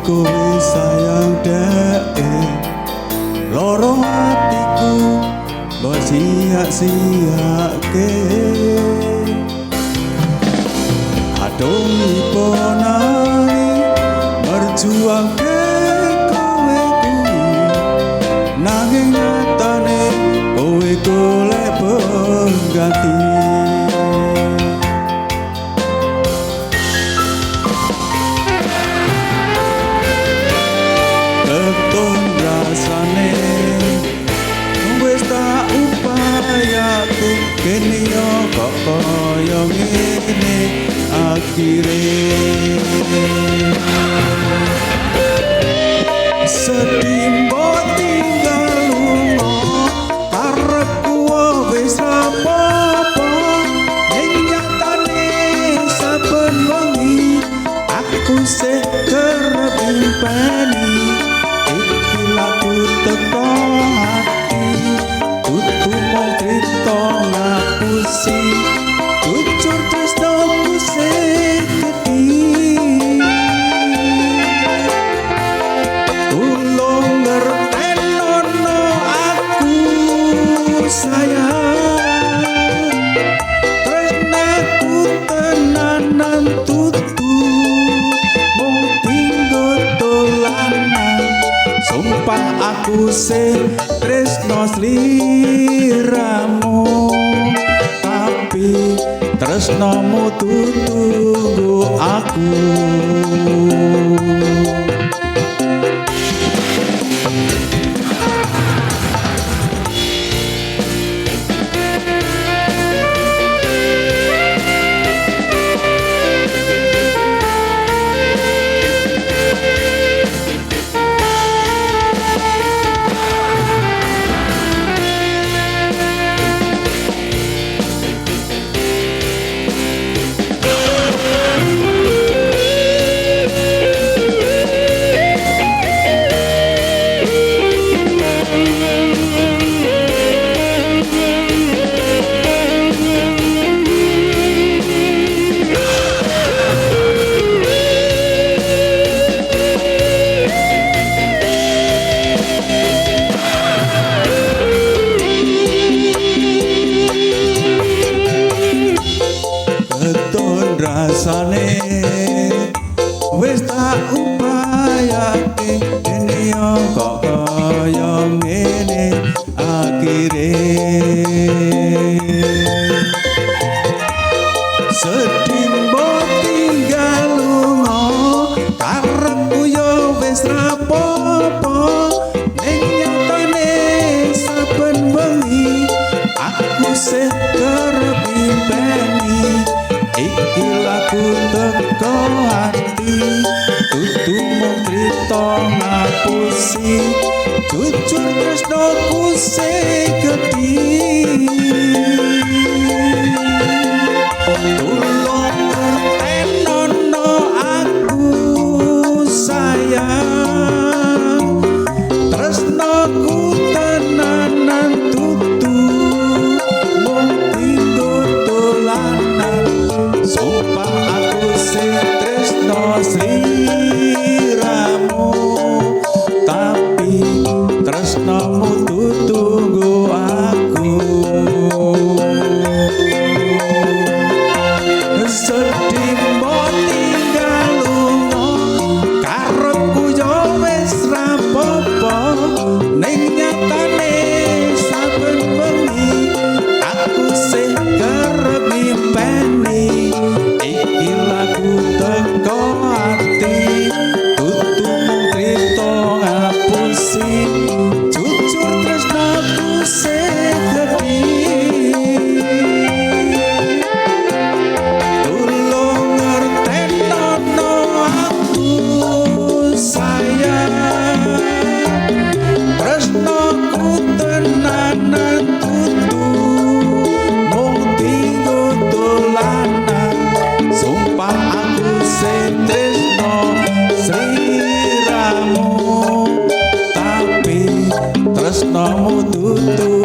kowe sayang dek loro hatiku mbok sia-siake adong iponane berjuang ke kowe kuwi nanging nyatane kowe golek pengganti keton rasane wis tak upayake kene yo kok kaya ngene akhire sedih mbok tinggal lunga karepku wis apa-apa ning nyatane saben wengi aku sing kerep impeni iki lagu teko hati kudu mung crita ngapusi jujur tresnaku sing gedhi tulung ngertenono aku sayang tresnaku tenanan tutu mung tinggo dolanan sumpah aku sing tresno sliramu tapi tresnomu tunggu aku rasane wis tak upayake kene yo kok kaya ngene akhire sedih mbok tinggal lunga karepku yo wis rapopo ning nyatane saben wengi aku sing kerep impeni iki lagu teko hati tutu mung crita ngapusi jujur tresnoku sing gedhi tulung ngertenono aku sayang tresnoku tenanan tutu mung tinggo dolanan sumpah aku sing tresno sliramu tapi tresnomu tunggu aku sedih mbok tinggal lunga karepku yo wis rapopo ning nyatane saben wengi aku sing kerep impeni iki lagu teko hati tutu mung crita ngapusi jujur tresnaku sing gedhi tulung ngertenono aku sayang tresnaku tenanan tutu mung tinggo dolanan sumpah aku sing tresno sliramu tapi tresnomu tutu